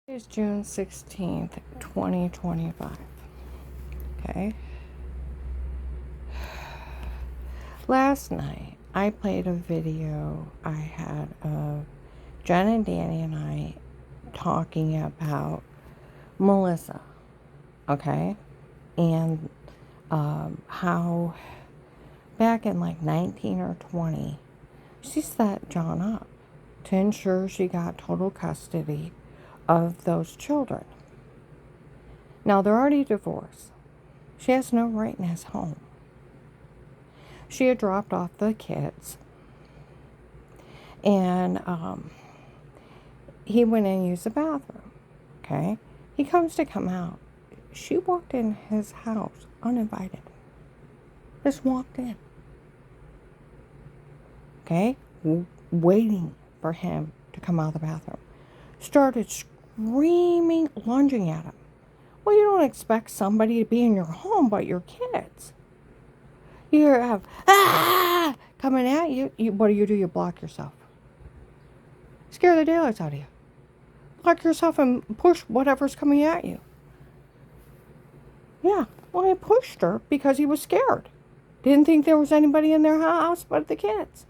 It's June 16th, 2025. Okay. Last night, I played a video I had of Jen and Danny and I talking about Melissa. Okay. And how back in like 19 or 20, she set John up to ensure she got total custody of those children. Now, they're already divorced. She has no right in his home. She had dropped off the kids, and he went in and used the bathroom. Okay? He come out. She walked in his house uninvited. Just walked in. Okay? Waiting for him to come out of the bathroom. Started screaming, lunging at him. Well, you don't expect somebody to be in your home but your kids. You have, coming at you. What do? You block yourself. Scare the daylights out of you. Block yourself and push whatever's coming at you. Yeah, well, I pushed her because he was scared. Didn't think there was anybody in their house but the kids.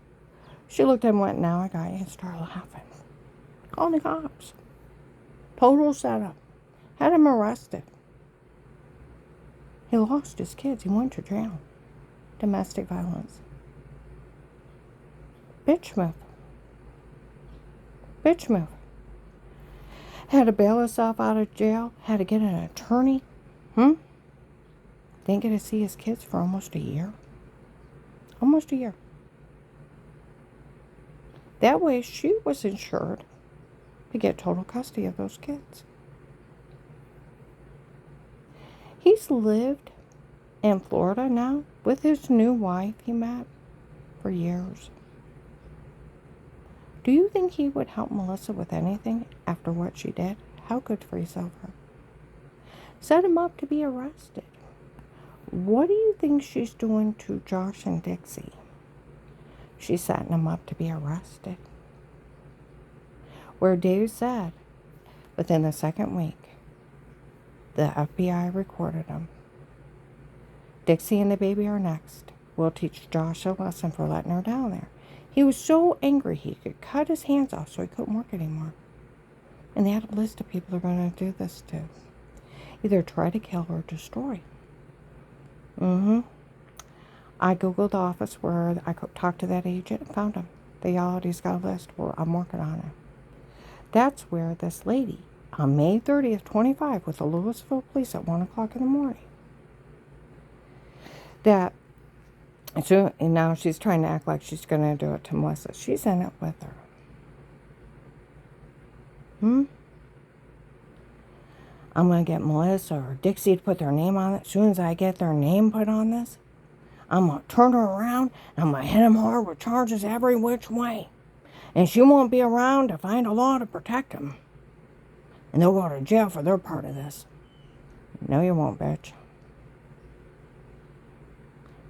She looked at him and went, now I got you, and started laughing. Called the cops. Total setup. Had him arrested. He lost his kids. He went to jail. Domestic violence. Bitch move. Bitch move. Had to bail himself out of jail. Had to get an attorney. Didn't get to see his kids for almost a year. Almost a year. That way she was insured to get total custody of those kids. He's lived in Florida now with his new wife he met for years. Do you think he would help Melissa with anything after what she did? How good for yourself her. Set him up to be arrested. What do you think she's doing to Josh and Dixie? She's setting them up to be arrested. Where Dave said, within the second week, the FBI recorded them. Dixie and the baby are next. We'll teach Josh a lesson for letting her down there. He was so angry he could cut his hands off so he couldn't work anymore. And they had a list of people they're going to do this to. Either try to kill or destroy. I Googled the office where I talked to that agent and found him. He's got a list. Well, I'm working on it. That's where this lady, on May 30th, 25, with the Louisville police at 1 o'clock in the morning. And now she's trying to act like she's going to do it to Melissa. She's in it with her. I'm going to get Melissa or Dixie to put their name on it. As soon as I get their name put on this, I'm going to turn her around and I'm going to hit them hard with charges every which way. And she won't be around to find a law to protect them. And they'll go to jail for their part of this. No, you won't, bitch.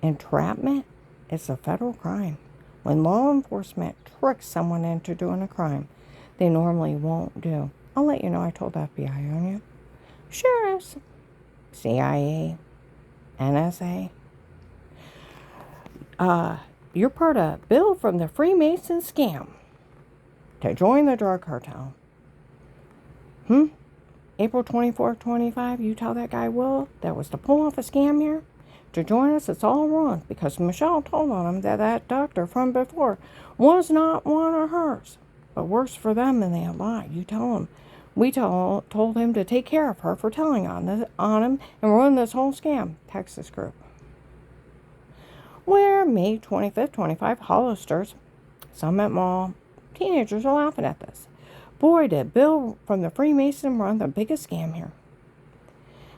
Entrapment is a federal crime. When law enforcement tricks someone into doing a crime they normally won't do. I'll let you know I told the FBI on you. Sheriffs, CIA, NSA. You're part of Bill from the Freemason scam to join the drug cartel. April 24th, 25, you tell that guy Will that was to pull off a scam here to join us. It's all wrong because Michelle told on him that doctor from before was not one of hers. But worse for them than they had lied. You tell him. We told him to take care of her for telling on him and ruin this whole scam. Texas group. Where May 25th, 25, Hollisters, Summit Mall. Teenagers are laughing at this. Boy, did Bill from the Freemason run the biggest scam here.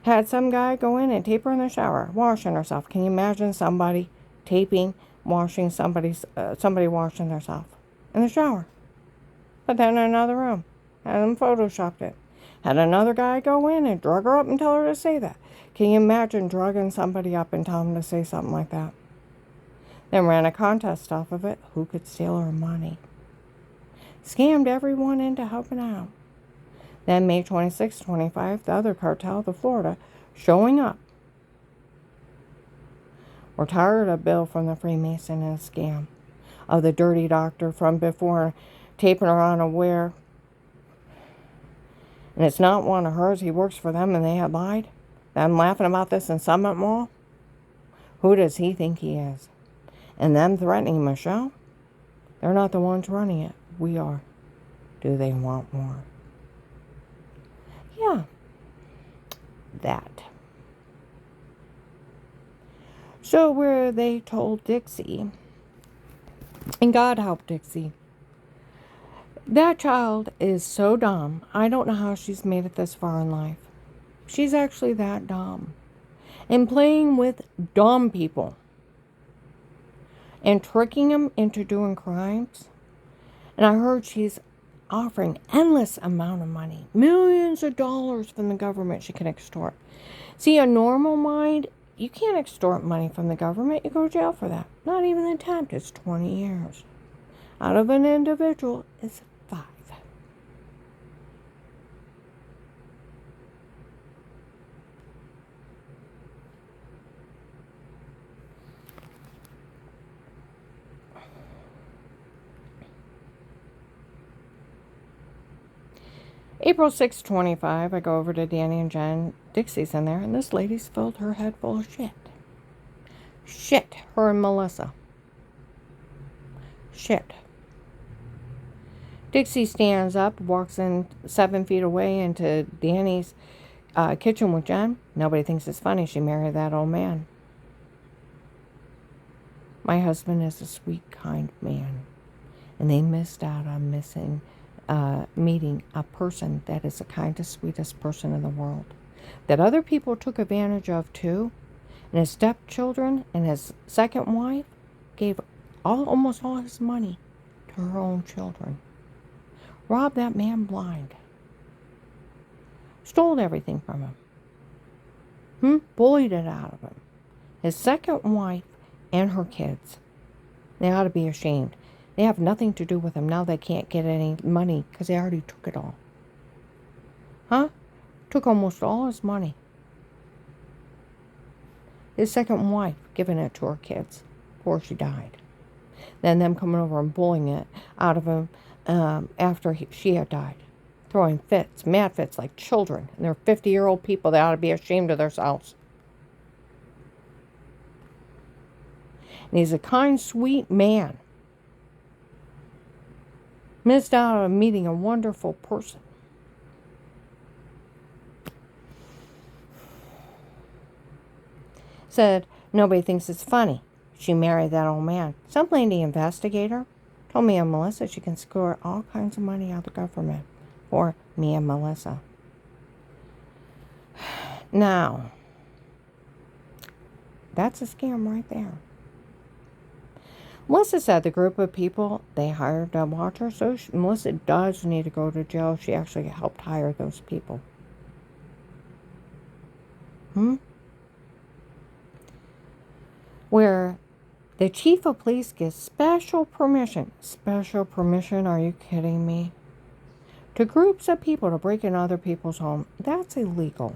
Had some guy go in and tape her in the shower, washing herself. Can you imagine somebody taping, washing somebody washing themselves in the shower? Put that in another room. Had them photoshopped it. Had another guy go in and drug her up and tell her to say that. Can you imagine drugging somebody up and telling them to say something like that? Then ran a contest off of it. Who could steal her money? Scammed everyone into helping out. Then May 26, 25, the other cartel, the Florida, showing up. We're tired of Bill from the Freemason and a scam. Of the dirty doctor from before, taping her unaware. And it's not one of hers. He works for them and they had lied. Them laughing about this in Summit Mall. Who does he think he is? And them threatening Michelle? They're not the ones running it. We are. Do they want more? Yeah. That. So where they told Dixie, and God help Dixie, that child is so dumb. I don't know how she's made it this far in life. She's actually that dumb. And playing with dumb people. And tricking them into doing crimes. And I heard she's offering endless amount of money. Millions of dollars from the government she can extort. See, a normal mind, you can't extort money from the government. You go to jail for that. Not even an attempt. It's 20 years. Out of an individual, it's 5. April 6, 25, I go over to Danny and Jen. Dixie's in there, and this lady's filled her head full of shit. Shit. Her and Melissa. Shit. Dixie stands up, walks in 7 feet away into Danny's kitchen with Jen. Nobody thinks it's funny she married that old man. My husband is a sweet, kind man. And they missed out on meeting a person that is the kindest, sweetest person in the world. That other people took advantage of too. And his stepchildren and his second wife gave almost all his money to her own children. Robbed that man blind. Stole everything from him. Bullied it out of him. His second wife and her kids. They ought to be ashamed. They have nothing to do with him. Now they can't get any money because they already took it all. Took almost all his money. His second wife giving it to her kids before she died. Then them coming over and bullying it out of him after she had died. Throwing fits, mad fits like children. And they're 50-year-old people. They ought to be ashamed of themselves. And he's a kind, sweet man. Missed out on meeting a wonderful person. Said, nobody thinks it's funny. She married that old man. Some lady investigator told me and Melissa she can score all kinds of money out of the government for me and Melissa. Now, that's a scam right there. Melissa said the group of people they hired to watch her, so Melissa does need to go to jail. She actually helped hire those people. Where the chief of police gets special permission. Special permission? Are you kidding me? To groups of people to break in other people's home. That's illegal.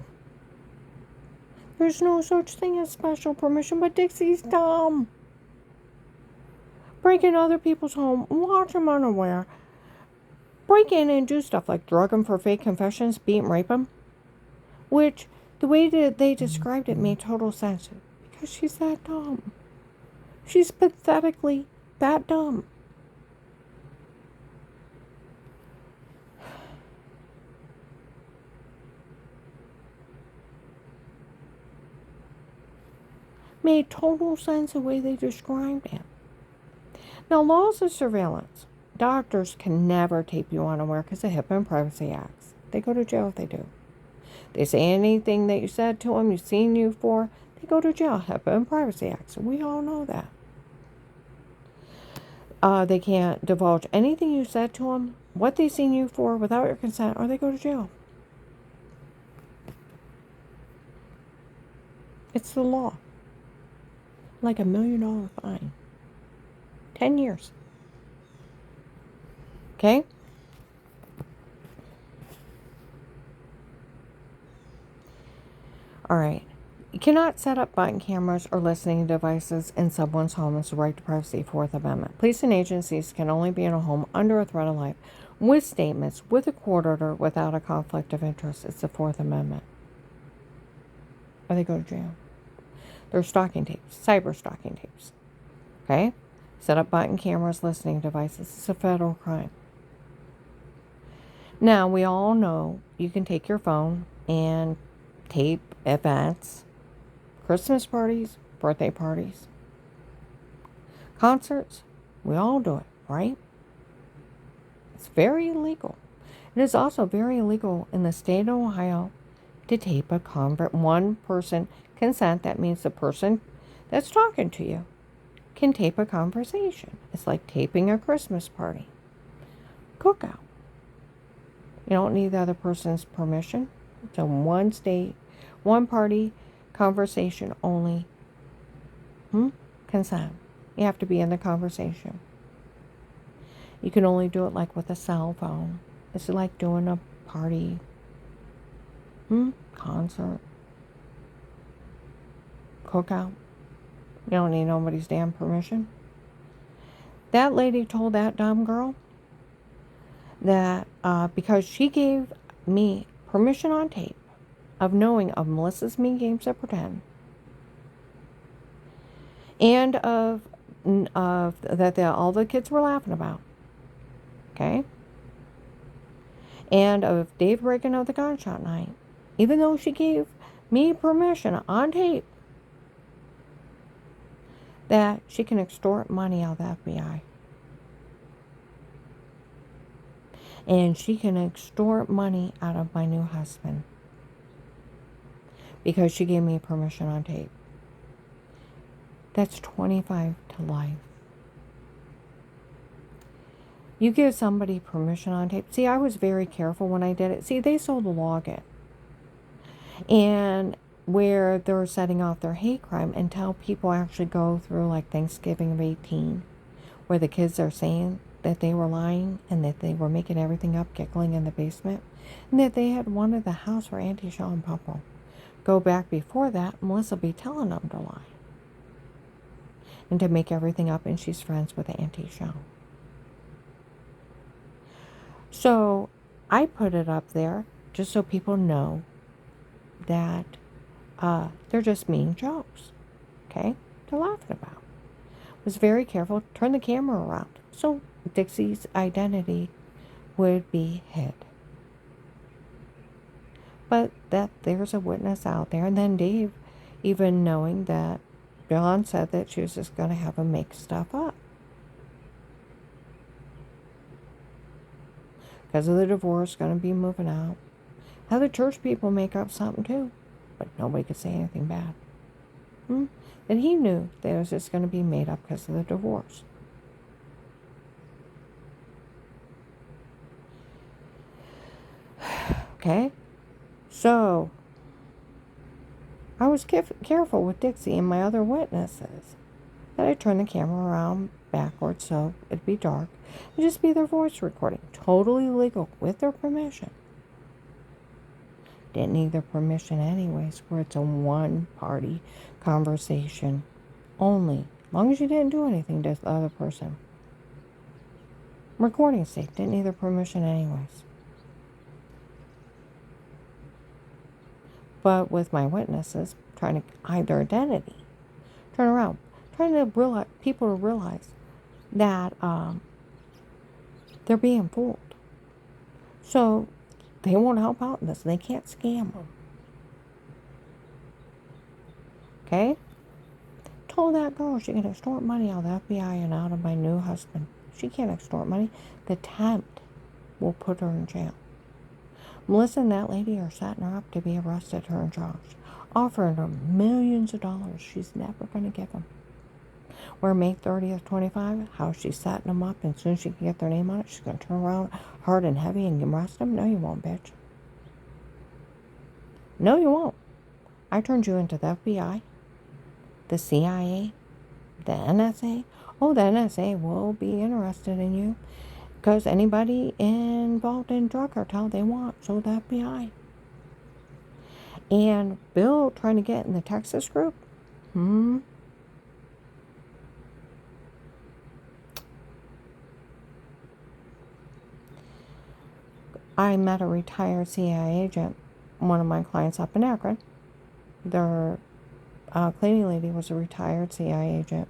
There's no such thing as special permission, but Dixie's dumb. Break in other people's home, watch them unaware, break in and do stuff like drug them for fake confessions, beat and rape them. Which, the way that they described it made total sense. Because she's that dumb. She's pathetically that dumb. Made total sense the way they described it. Now, laws of surveillance. Doctors can never tape you unaware because of HIPAA and Privacy Acts. They go to jail if they do. They say anything that you said to them, you've seen you for, they go to jail. HIPAA and Privacy Acts. We all know that. They can't divulge anything you said to them, what they've seen you for without your consent, or they go to jail. It's the law. Like $1 million fine. 10 years. Okay? All right. You cannot set up button cameras or listening devices in someone's home. It's the right to privacy, Fourth Amendment. Police and agencies can only be in a home under a threat of life with statements, with a court order, without a conflict of interest. It's the Fourth Amendment. Or they go to jail. There's stalking tapes, cyber stalking tapes. Okay? Set up button cameras, listening devices. It's a federal crime. Now, we all know you can take your phone and tape events, Christmas parties, birthday parties, concerts. We all do it, right? It's very illegal. It is also very illegal in the state of Ohio to tape a one person consent. That means the person that's talking to you can tape a conversation. It's like taping a Christmas party, cookout. You don't need the other person's permission. It's a one state, one party conversation only. Consent. You have to be in the conversation. You can only do it like with a cell phone. It's like doing a party, concert, cookout. You don't need nobody's damn permission. That lady told that dumb girl that because she gave me permission on tape of knowing of Melissa's Mean Games of Pretend and of that all the kids were laughing about, okay, and of Dave Reagan of the Gunshot Night, even though she gave me permission on tape that she can extort money out of the FBI. And she can extort money out of my new husband because she gave me permission on tape. That's 25 to life. You give somebody permission on tape. See, I was very careful when I did it. See, they sold a login. And where they're setting off their hate crime until people actually go through like Thanksgiving of 18, where the kids are saying that they were lying and that they were making everything up, giggling in the basement, and that they had wanted the house for Auntie Shaw and Papa. Go back before that, Melissa be telling them to lie and to make everything up, and she's friends with Auntie Shaw. So I put it up there just so people know that they're just mean jokes, okay? They're laughing about. Was very careful, turn the camera around so Dixie's identity would be hid. But that there's a witness out there, and then Dave, even knowing that John said that she was just going to have him make stuff up. Because of the divorce, going to be moving out. How the church people make up something too, but nobody could say anything bad. That he knew that it was just going to be made up because of the divorce. Okay? So, I was careful with Dixie and my other witnesses that I turned the camera around backwards so it'd be dark and just be their voice recording. Totally legal with their permission. Didn't need their permission anyways, where it's a one-party conversation only. As long as you didn't do anything to the other person. Recording sake, didn't need their permission anyways. But with my witnesses, trying to hide their identity, turn around, trying to realize, people to realize that they're being fooled. So they won't help out in this. They can't scam them. Okay? Told that girl she can extort money out of the FBI and out of my new husband. She can't extort money. The attempt will put her in jail. Melissa and that lady are setting her up to be arrested, her and Josh, offering her millions of dollars she's never going to give them. Where May 30th, 25, how she's setting them up, and as soon as she can get their name on it, she's going to turn around hard and heavy and arrest them? No, you won't, bitch. No, you won't. I turned you into the FBI, the CIA, the NSA. Oh, the NSA will be interested in you. Because anybody involved in drug cartel, they want, so the FBI. And Bill trying to get in the Texas group? I met a retired CIA agent, one of my clients up in Akron. Their cleaning lady was a retired CIA agent.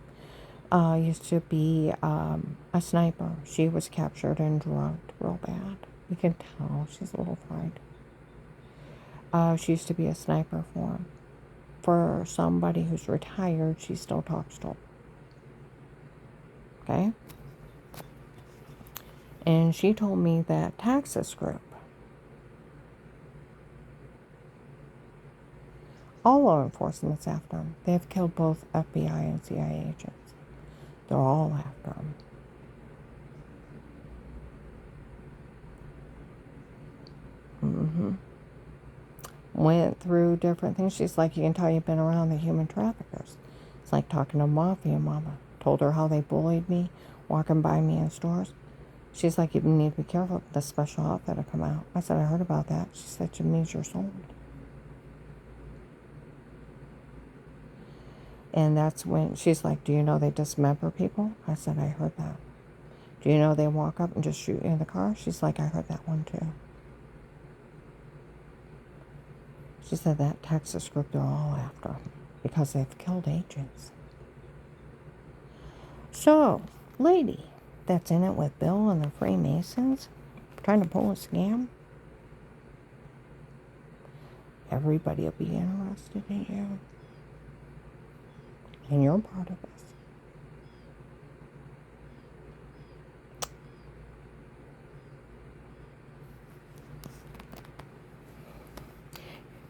Used to be a sniper. She was captured and drugged real bad. You can tell she's a little fried. She used to be a sniper for him. For somebody who's retired, she still talks to him. Okay? And she told me that Texas group, all law enforcement's after them. They've killed both FBI and CIA agents. They're all after them. Went through different things. She's like, you can tell you've been around the human traffickers. It's like talking to Mafia Mama. Told her how they bullied me, walking by me in stores. She's like, you need to be careful with the special outfit to come out. I said, I heard about that. She said, it means you're sold. And that's when she's like, do you know they dismember people? I said, I heard that. Do you know they walk up and just shoot you in the car? She's like, I heard that one too. She said that Texas group, they're all after them because they've killed agents. So, lady that's in it with Bill and the Freemasons, trying to pull a scam, everybody will be interested in you. And you're part of this.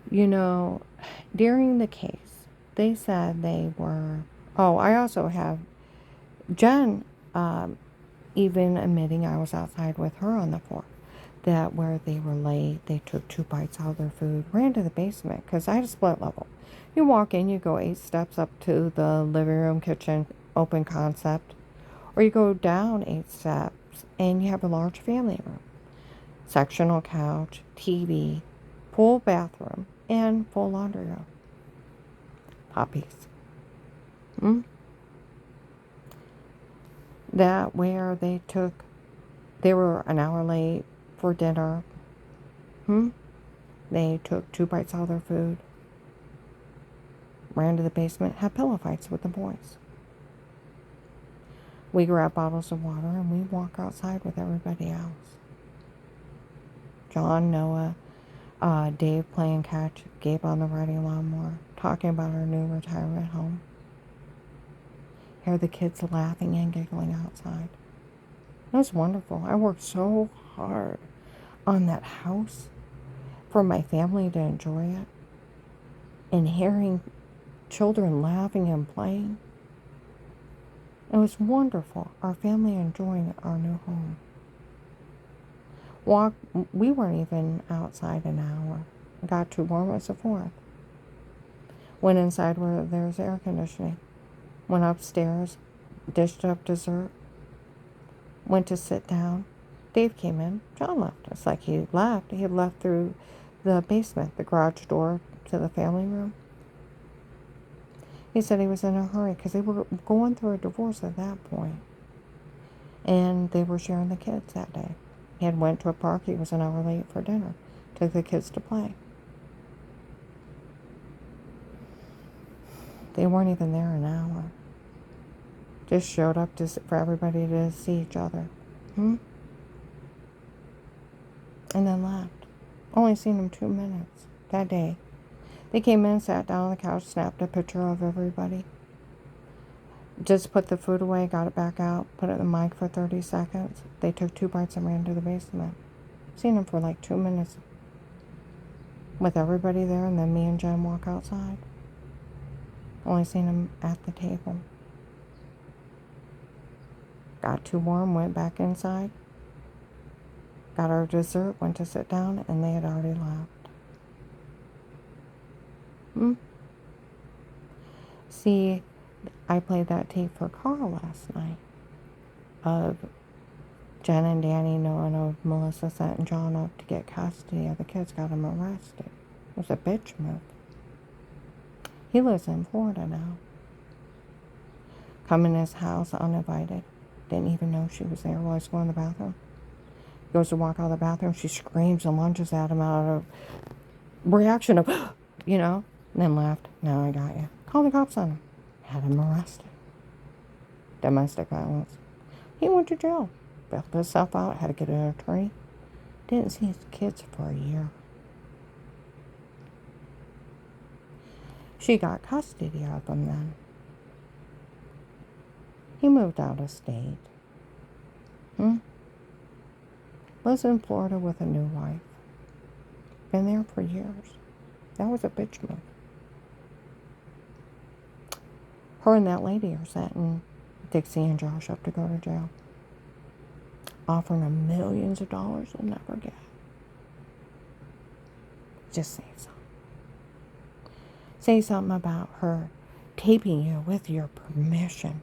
You know, during the case, they said they were... Oh, I also have Jen even admitting I was outside with her on the 4th. That where they were late, they took 2 bites out of their food, ran to the basement, because I had a split level. You walk in, you go 8 steps up to the living room, kitchen, open concept. Or you go down 8 steps, and you have a large family room. Sectional couch, TV, full bathroom, and full laundry room. Puppies. That where they were an hour late for dinner. They took 2 bites out of their food, ran to the basement, had pillow fights with the boys. We grab bottles of water and we walk outside with everybody else. John, Noah, Dave playing catch, Gabe on the riding lawnmower, talking about our new retirement home. Hear the kids laughing and giggling outside. It was wonderful. I worked so hard on that house for my family to enjoy it. And hearing children laughing and playing. It was wonderful. Our family enjoying our new home. We weren't even outside an hour. It got too warm. It was the 4th. Went inside where there's air conditioning. Went upstairs, dished up dessert. Went to sit down. Dave came in. John left. It's like he left. He left through the basement, the garage door to the family room. He said he was in a hurry because they were going through a divorce at that point. And they were sharing the kids that day. He had went to a park. He was an hour late for dinner. Took the kids to play. They weren't even there an hour. Just showed up for everybody to see each other. And then left. Only seen them 2 minutes that day. They came in, sat down on the couch, snapped a picture of everybody. Just put the food away, got it back out, put it in the mic for 30 seconds. They took 2 bites and ran to the basement. Seen them for like 2 minutes. With everybody there, and then me and Jen walk outside. Only seen them at the table. Got too warm, went back inside. Got our dessert, went to sit down, and they had already left. See, I played that tape for Carl last night of Jen and Danny knowing of Melissa setting John up to get custody of the kids, got him arrested. It was a bitch move. He lives in Florida now. Come in his house uninvited. Didn't even know she was there while I was going to the bathroom. Goes to walk out of the bathroom. She screams and lunges at him out of reaction of, you know, and then left. Now I got you. Call the cops on him. Had him arrested. Domestic violence. He went to jail. Bailed himself out. Had to get an attorney. Didn't see his kids for a year. She got custody of him then. He moved out of state. Lives in Florida with a new wife. Been there for years. That was a bitch move. Her and that lady are setting Dixie and Josh up to go to jail. Offering them millions of dollars they'll never get. Just say something. Say something about her taping you with your permission.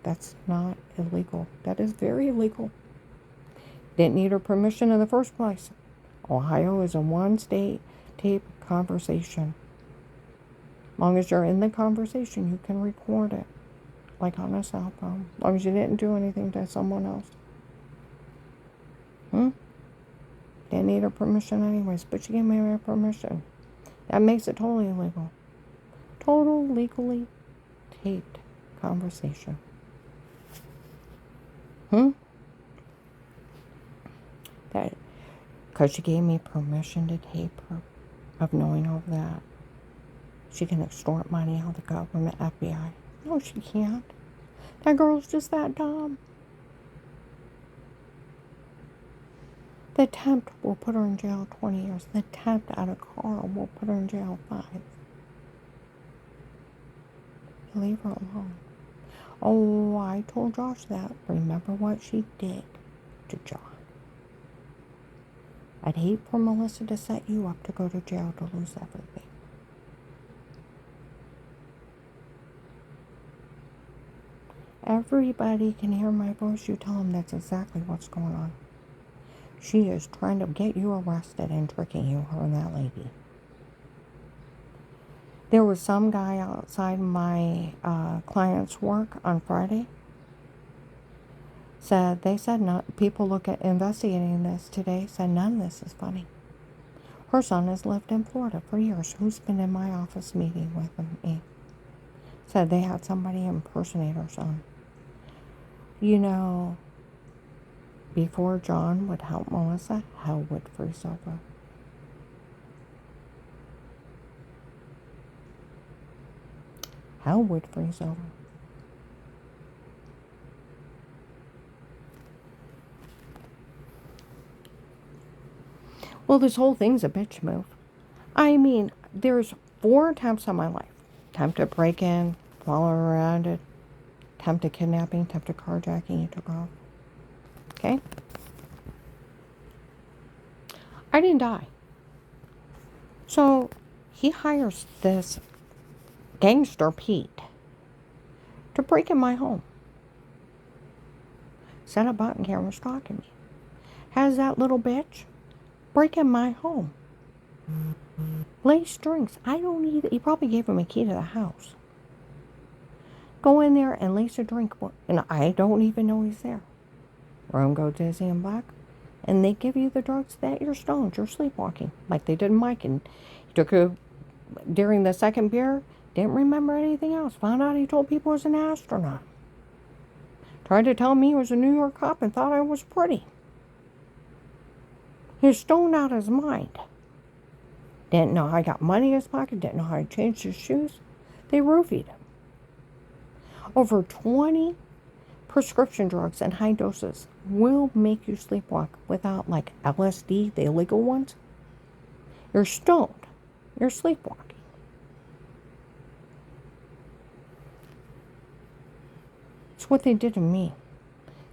That's not illegal. That is very illegal. Didn't need her permission in the first place. Ohio is a one-state tape conversation. As long as you're in the conversation, you can record it. Like on a cell phone. As long as you didn't do anything to someone else. Didn't need her permission anyways, but she gave me her permission. That makes it totally illegal. Total legally taped conversation. That, because she gave me permission to tape her, of knowing all that, she can extort money out of the government, FBI. No, she can't. That girl's just that dumb. The attempt will put her in jail 20 years. The attempt at a car will put her in jail 5. Leave her alone. Oh, I told Josh that. Remember what she did to John. I'd hate for Melissa to set you up to go to jail to lose everything. Everybody can hear my voice. You tell them that's exactly what's going on. She is trying to get you arrested and tricking you, her and that lady. There was some guy outside my client's work on Friday. They said not, people look at investigating this today, said none of this is funny. Her son has lived in Florida for years. Who's been in my office meeting with me? Said they had somebody impersonate her son. You know, before John would help Melissa, hell would freeze over. Hell would freeze over. Well, this whole thing's a bitch move. I mean, there's 4 attempts on my life. Attempt to break in, follow around it, attempt at kidnapping, attempt at carjacking, you took off. Okay? I didn't die. So, he hires this gangster Pete to break in my home. Set up button camera stalking me. Has that little bitch break in my home. Lace drinks. He probably gave him a key to the house. Go in there and lace a drink. And I don't even know he's there. Room go dizzy and black. And they give you the drugs that you're stoned. You're sleepwalking. Like they did Mike. And he took during the second beer. Didn't remember anything else. Found out he told people he was an astronaut. Tried to tell me he was a New York cop and thought I was pretty. He was stoned out of his mind. Didn't know how he got money in his pocket. Didn't know how he changed his shoes. They roofied him. Over 20 prescription drugs in high doses will make you sleepwalk without, like LSD, the illegal ones. You're stoned. You're sleepwalking. It's what they did to me.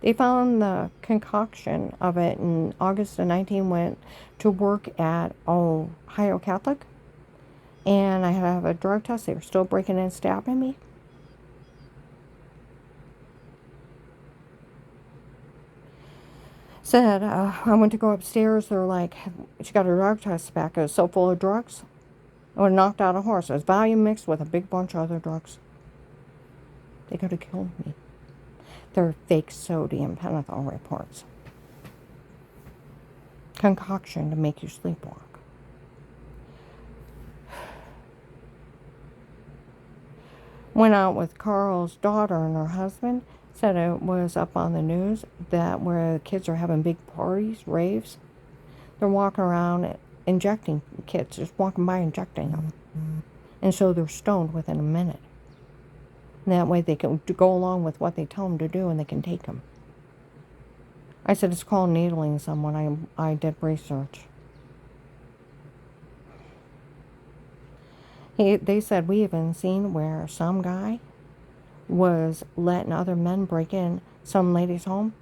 They found the concoction of it in August of 19, went to work at Ohio Catholic. And I had to have a drug test. They were still breaking in and stabbing me. Said, I went to go upstairs. They're like, she got her drug test back. It was so full of drugs. would have knocked out a horse. It was Valium mixed with a big bunch of other drugs. They could have killed me. They're fake sodium pentothal reports. Concoction to make you sleepwalk. Went out with Carl's daughter and her husband. Said it was up on the news that where the kids are having big parties, raves. They're walking around injecting kids, just walking by injecting them. And so they're stoned within a minute. And that way they can go along with what they tell them to do and they can take them. I said, it's called needling someone. I did research. They said we even seen where some guy was letting other men break in some lady's home,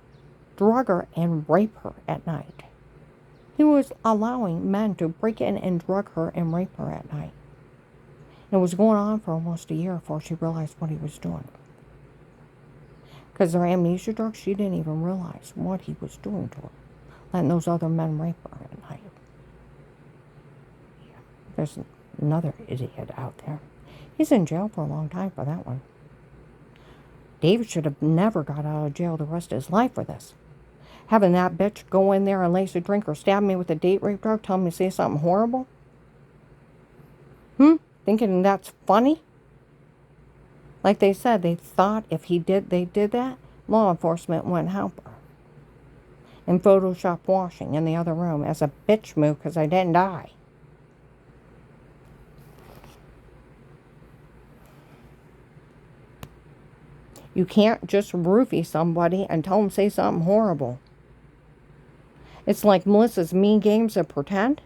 drug her, and rape her at night. He was allowing men to break in and drug her and rape her at night. It was going on for almost a year before she realized what he was doing. Because their amnesia drugs, she didn't even realize what he was doing to her. Letting those other men rape her at night. Yeah. There's another idiot out there. He's in jail for a long time for that one. David should have never got out of jail the rest of his life for this. Having that bitch go in there and lace a drink or stab me with a date rape drug, tell me to say something horrible? Thinking that's funny? Like they said, they thought if they did that, law enforcement wouldn't help her. And Photoshop washing in the other room as a bitch move because I didn't die. You can't just roofie somebody and tell them to say something horrible. It's like Melissa's mean games of pretend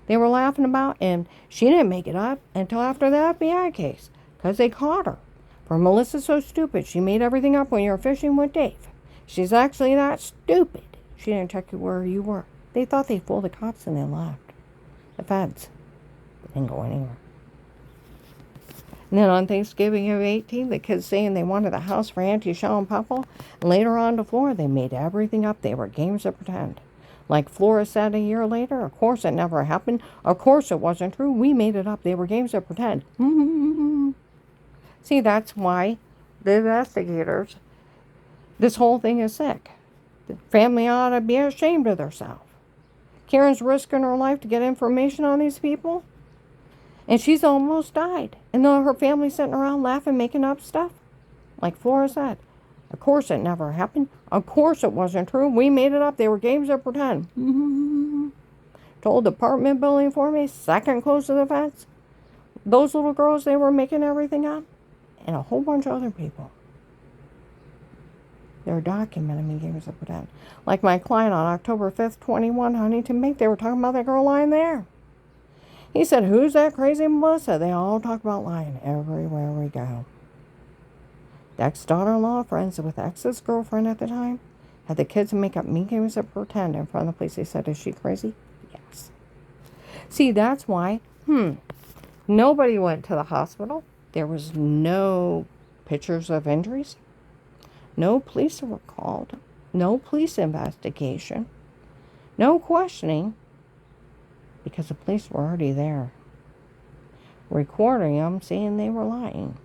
they were laughing about, and she didn't make it up until after the FBI case, because they caught her. For Melissa's so stupid, she made everything up when you were fishing with Dave. She's actually that stupid. She didn't check you where you were. They thought they'd fool the cops and they left. The feds. They didn't go anywhere. And then on Thanksgiving of 18, the kids saying they wanted the house for Auntie Shell and Papa. And later on to Flora, they made everything up. They were games of pretend. Like Flora said a year later, of course it never happened. Of course it wasn't true. We made it up. They were games of pretend. See, that's why the investigators, this whole thing is sick. The family ought to be ashamed of themselves. Karen's risking her life to get information on these people. And she's almost died. And though her family's sitting around laughing, making up stuff. Like Flora said. Of course it never happened. Of course it wasn't true. We made it up. They were games of pretend. Told the apartment building for me, second close to the fence. Those little girls, they were making everything up. And a whole bunch of other people. They were documenting me games of pretend. Like my client on October 5th, 21, Huntington Bank, they were talking about that girl lying there. He said, who's that crazy Melissa? They all talk about lying everywhere we go. The ex-daughter-in-law, friends with ex's girlfriend at the time, had the kids make up mean games of pretend in front of the police. They said, is she crazy? Yes. See, that's why, nobody went to the hospital. There was no pictures of injuries. No police were called. No police investigation. No questioning. Because the police were already there. Recording them, saying they were lying.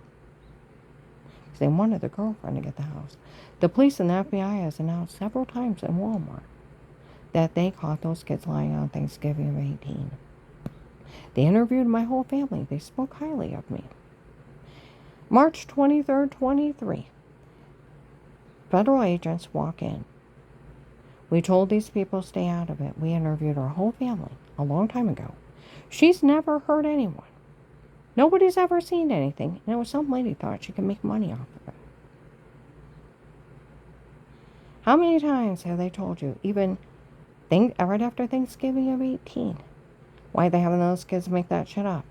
Because they wanted the girlfriend to get the house. The police and the FBI has announced several times in Walmart that they caught those kids lying on Thanksgiving of 18. They interviewed my whole family. They spoke highly of me. March 23rd, 23. Federal agents walk in. We told these people stay out of it. We interviewed our whole family a long time ago. She's never hurt anyone. Nobody's ever seen anything. And it was some lady thought she could make money off of it. How many times have they told you, even right after Thanksgiving of 18, why are they having those kids make that shit up?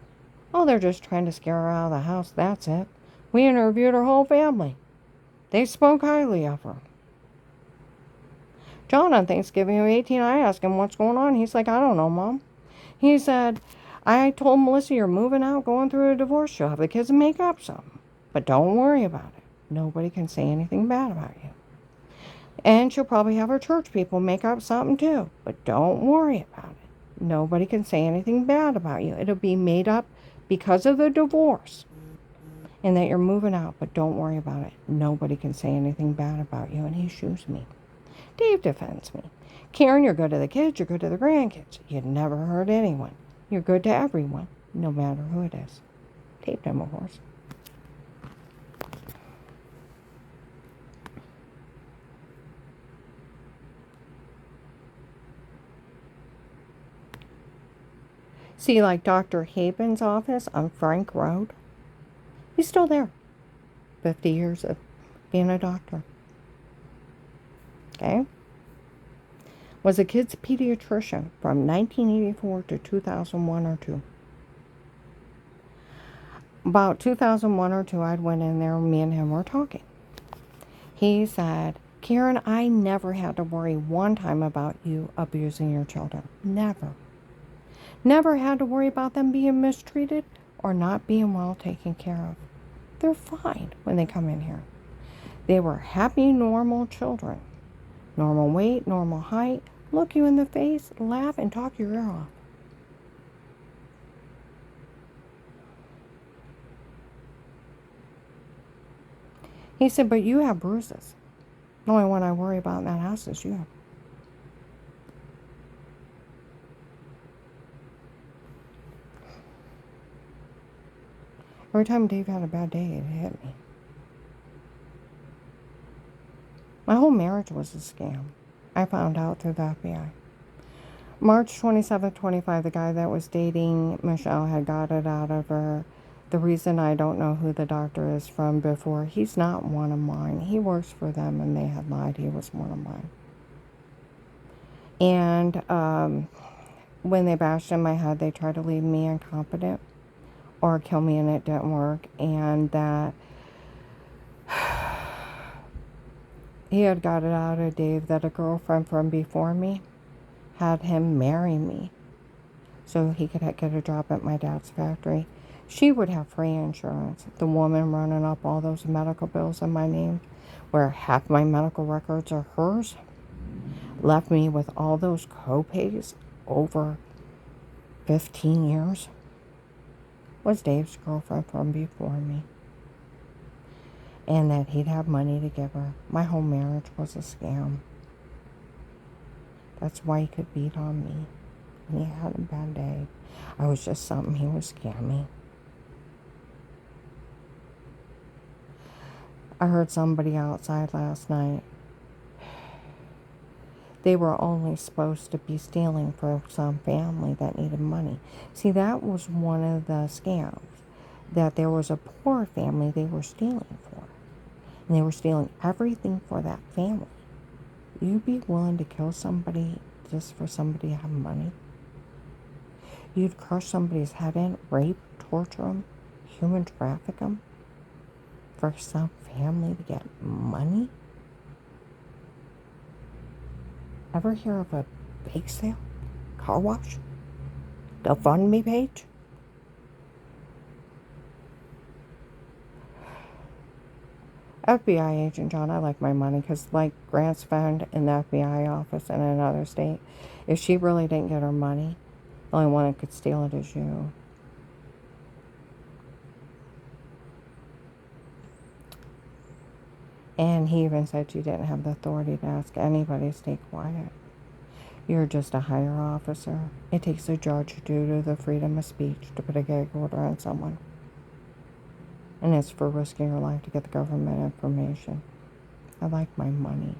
Oh, they're just trying to scare her out of the house. That's it. We interviewed her whole family. They spoke highly of her. John on Thanksgiving of 18, I asked him what's going on. He's like, I don't know, Mom. He said, I told Melissa you're moving out, going through a divorce. You'll have the kids make up something. But don't worry about it. Nobody can say anything bad about you. And she'll probably have her church people make up something too. But don't worry about it. Nobody can say anything bad about you. It'll be made up because of the divorce and that you're moving out, but don't worry about it. Nobody can say anything bad about you. And he shoos me. Dave defends me. Karen, you're good to the kids, you're good to the grandkids. You never hurt anyone. You're good to everyone, no matter who it is. Taped him, of course. See, like Dr. Haben's office on Frank Road, he's still there. 50 years of being a doctor. Okay? Was a kid's pediatrician from 1984 to 2001 or 2. About 2001 or 2, I'd went in there, me and him were talking. He said, Karen, I never had to worry one time about you abusing your children. Never. Never had to worry about them being mistreated or not being well taken care of. They're fine when they come in here. They were happy, normal children. Normal weight, normal height, look you in the face, laugh, and talk your ear off. He said, but you have bruises. The only one I worry about in that house is you. Every time Dave had a bad day, it hit me. My whole marriage was a scam. I found out through the FBI. March 27th, 25, the guy that was dating Michelle had got it out of her. The reason I don't know who the doctor is from before, he's not one of mine. He works for them, and they had lied he was one of mine. And when they bashed in my head, they tried to leave me incompetent or kill me, and it didn't work. And that he had got it out of Dave that a girlfriend from before me had him marry me so he could get a job at my dad's factory. She would have free insurance. The woman running up all those medical bills in my name, where half my medical records are hers, left me with all those co-pays over 15 years, was Dave's girlfriend from before me. And that he'd have money to give her. My whole marriage was a scam. That's why he could beat on me. When he had a bad day, I was just something he was scamming. I heard somebody outside last night. They were only supposed to be stealing for some family that needed money. See, that was one of the scams. That there was a poor family they were stealing for. And they were stealing everything for that family. You'd be willing to kill somebody just for somebody to have money? You'd crush somebody's head in, rape, torture them, human traffic them for some family to get money? Ever hear of a bake sale? Car wash? GoFundMe page? FBI agent John, I like my money because, like, grants found in the FBI office in another state, if she really didn't get her money, the only one that could steal it is you. And he even said you didn't have the authority to ask anybody to stay quiet. You're just a higher officer. It takes a judge due to the freedom of speech to put a gag order on someone. And it's for risking your life to get the government information. I like my money.